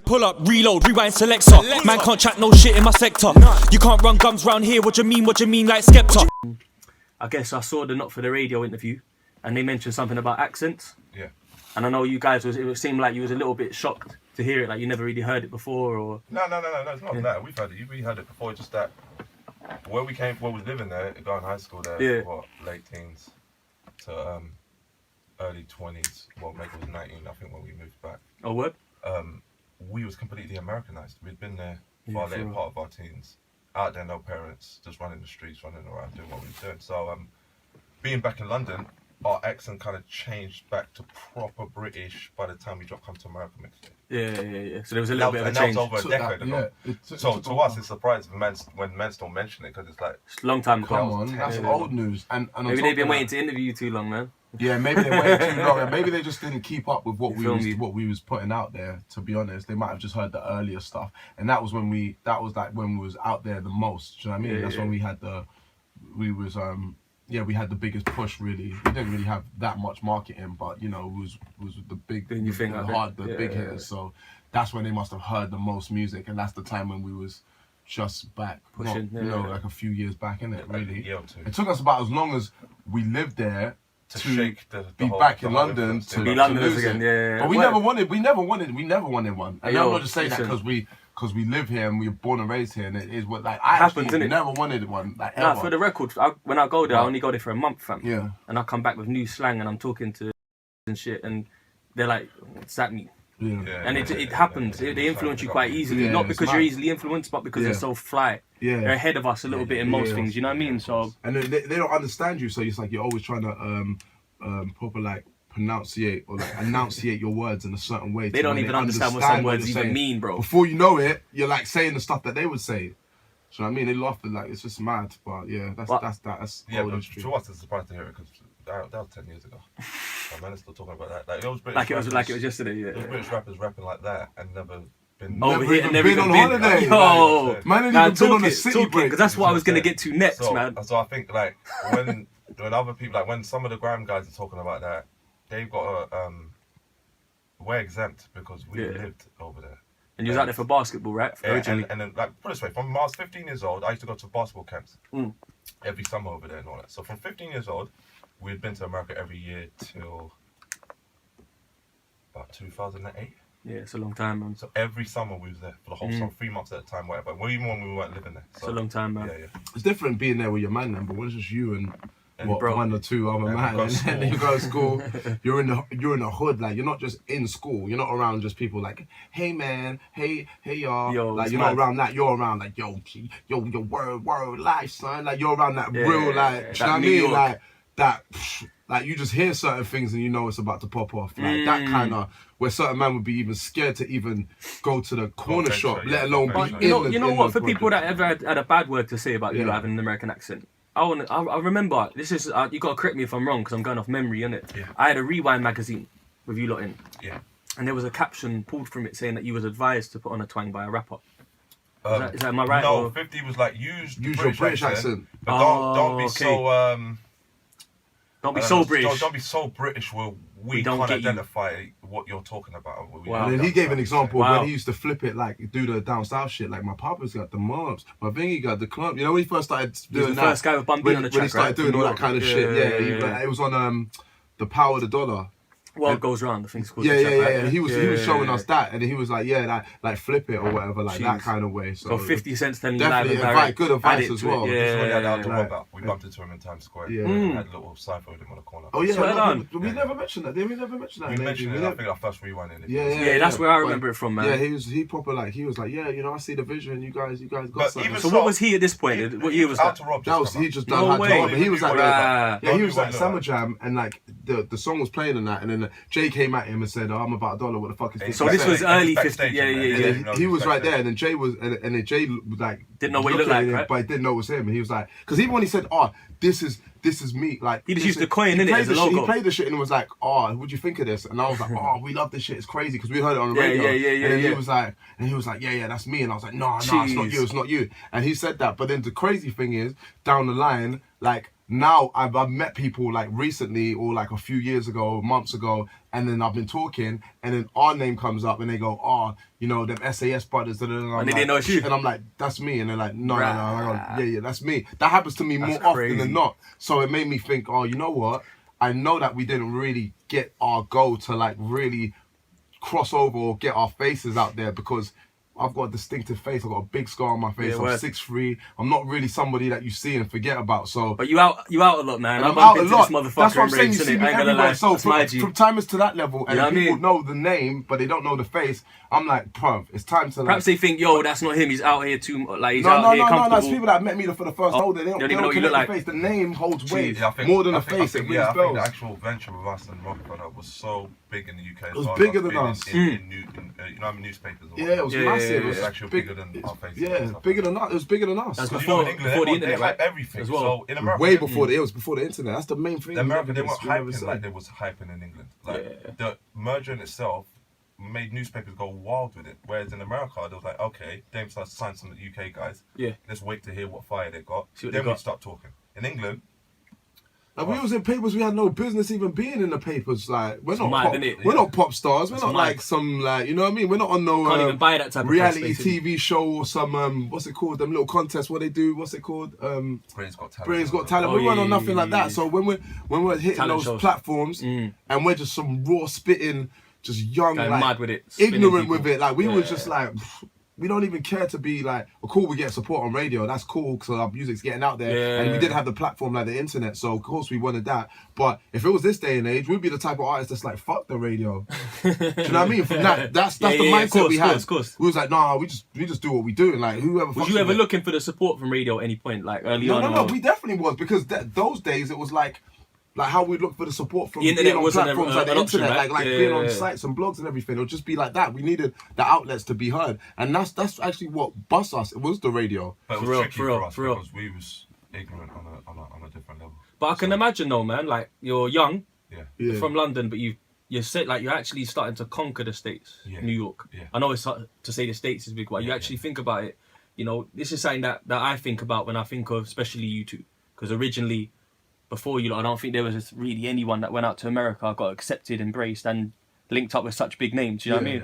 Pull up, reload, rewind, SELECTA. Man can't chat no shit in my sector. You can't run gums round here. What you mean like Skepta? I guess I saw the Not For The Radio interview, and they mentioned something about accents. Yeah. And I know you guys it seemed like you was a little bit shocked to hear it, like you never really heard it before, or. No, it's not that. We've heard it. We heard it before. Just that where we was living there, going to high school there. What, late teens to early 20s. Well, maybe it was 19. I think when we moved back. Oh, what? We was completely Americanized. We'd been there for a later part of our teens. Out there, no parents, just running the streets, running around, doing what we were doing. So, being back in London, our accent kind of changed back to proper British by the time we dropped Come to America mixtape. Yeah. So there was a little bit of a change. And that was over a decade ago. So to us, it's surprising when men don't mention it, because it's like... It's a long time ago. Come on, that's old news. And maybe they've been waiting to interview you too long, man. Yeah, maybe they waited too long, and maybe they just didn't keep up with what we was putting out there. To be honest, they might have just heard the earlier stuff, and that was when we was out there the most. Do you know what I mean? That's when we had we had the biggest push. Really, we didn't really have that much marketing, but you know, it was the big, big hitters. So that's when they must have heard the most music, and that's the time when we was just back, pushing, like a few years back, innit? Really, it took us about as long as we lived there to shake be back in London to be Londoners again. Yeah. But we never wanted one. And I'm not just saying that because we live here and we were born and raised here, and it is what like I actually never wanted one. Like, ever. For the record, when I go there, I only go there for a month, fam. Yeah. And I come back with new slang, and I'm talking to and shit, and they're like, "What's that mean?" Yeah. And it happens. They influence you quite easily, not because you're easily influenced, but because they're so fly. Yeah. They're ahead of us a little bit in most things. You know what I mean? So. And they don't understand you, so it's like you're always trying to proper like pronunciate or like enunciate your words in a certain way. They don't even understand what some words even mean, bro. Before you know it, you're like saying the stuff that they would say. So I mean, they laugh at like it's just mad, but yeah, that's but to us it's surprising to hear it because that was 10 years ago. And man is still talking about that. Like it was yesterday. Yeah. Those British rappers rapping like that and never been over here and never been on holiday. Yo, man, ain't even been on a city break. Because that's what I was gonna get to next, man. So I think like when other people, like when some of the Grime guys are talking about that, they've got we're exempt because we lived over there. And you was out there for basketball, right? And then, like, put it this way, from I was 15 years old, I used to go to basketball camps every summer over there and all that. So from 15 years old, we had been to America every year till about 2008. Yeah, it's a long time, man. So every summer we was there for the whole summer, 3 months at a time, whatever. Even when we weren't living there. So, it's a long time, man. Yeah. It's different being there with your man, then, but when it's just you and bro, one or two other man, and then you go to school, you're in the hood, like you're not just in school, you're not around just people like, hey man, hey y'all, like you're not around that, you're around like yo word life, son, like you're around that real like, you know what I mean, like that, like you just hear certain things and you know it's about to pop off, like that kind of where certain man would be even scared to even go to the corner shop, let alone be you know what, for people that ever had a bad word to say about you having an American accent. I remember, this is, you got to correct me if I'm wrong, because I'm going off memory, innit? Yeah. I had a Rewind magazine with you lot in. Yeah. And there was a caption pulled from it saying that you was advised to put on a twang by a rapper. Is that am I right? No, 50 was like, use your British accent. But don't be so... Don't be so British. Don't be so British where we can't identify what you're talking about. Wow. And then he gave an example when he used to flip it, like do the down south shit. Like my papa's got the mobs, my thingy got the club. You know when he first started doing the first guy with Bun B on the track, when he started doing all that kind of shit. Yeah. It was on The Power of the Dollar. World Goes Round, I think it's called. Yeah. He was showing us that, and he was like, like flip it or whatever, like that kind of way. So 50 Cents telling you definitely good advice as well. We bumped into him in Times Square. Yeah, had a little cipher with him on the corner. Oh yeah, we never mentioned that. Did we never mention that? We mentioned it. I think our first rewind in it. Yeah, that's where I remember it from, man. Yeah, he was like, yeah, you know, I see the vision. You guys got something. So what was he at this point? What year was that? That was he just done. But he was like, he was like Summer Jam, and like the song was playing and that, and then Jay came out him and said, I'm about $1, what the fuck is this? So this was early 50, He was right there, and then Jay was, and then Jay was like, didn't know what he looked like, right? But he didn't know it was him, and he was like, because even when he said, this is me, like he just used the coin in it as a logo. He played the shit and was like, what'd you think of this? And I was like, we love this shit, it's crazy, because we heard it on the radio. And he was like, yeah, that's me, and I was like, no, it's not you. And he said that, but then the crazy thing is, down the line, like now I've met people like recently or like a few years ago, months ago, and then I've been talking, and then our name comes up, and they go, oh, you know, them SAS brothers. And they didn't know it's you. And I'm like, that's me. And they're like, no. Yeah, that's me. That happens to me more often than not. So it made me think, oh, you know what? I know that we didn't really get our goal to like really cross over or get our faces out there, because I've got a distinctive face. I've got a big scar on my face. I'm 6'3". I'm not really somebody that you see and forget about. So, but you out a lot, man. I'm out a lot. That's what I'm saying. You see me everywhere. So from timers to that level, and people know the name, but they don't know the face. I'm like, bruv, it's time to. Perhaps they think, yo, that's not him. He's out here too. Like he's out here comfortable. No. It's people that met me for the first time. They don't even know what you look like. The face. The name holds weight more than the face. It really spells. The actual venture with us and Rockefeller was so big in the UK. It was bigger than us. You know, newspapers. Yeah, it was massive. It was actually bigger than our faces. Yeah, bigger than us. It was bigger than us. That's before the internet, they hype everything as well. So in America, way before it was before the internet. That's the main thing. In America, they weren't hyping like they was hyping in England. Like the merger in itself made newspapers go wild with it. Whereas in America, they was like, okay, Dame starts to sign some of the UK guys. Yeah. Let's wait to hear what fire they got. Then we start talking. In England, like we was in papers, we had no business even being in the papers. Like we're not pop stars. We're not like some like, you know what I mean. We're not on no can't even buy that type reality of press, TV show or some what's it called? Them little contests. What they do? What's it called? Britain's Got Talent. Britain's Got Talent. We weren't on nothing like that. So when we're hitting talent those platforms and we're just some raw spitting, just young, like mad with it, ignorant with it. Like we was just like. We don't even care to be like, well, cool, we get support on radio. That's cool because our music's getting out there. And we did have the platform like the internet. So, of course, we wanted that. But if it was this day and age, we'd be the type of artist that's like, fuck the radio. Do you know what I mean? From that's the mindset we had. We was like, nah, we just do what we do. And like, whoever. Was you ever looking for the support from radio at any point? Like early on? No, we definitely was. Because those days, it was like how we'd look for the support from being on platforms like the internet, right? like being on sites and blogs and everything. It would just be like that. We needed the outlets to be heard, and that's actually what bust us. It was the radio. But it was tricky for us because we was ignorant on a different level. But I can imagine though, man. Like you're young, you're from London, but you're like you're actually starting to conquer the States, New York. Yeah. I know it's hard to say the States is big, but you actually think about it. You know, this is something that I think about when I think of especially you two, because originally. Before you, I don't think there was really anyone that went out to America, got accepted, embraced, and linked up with such big names. You know what I mean?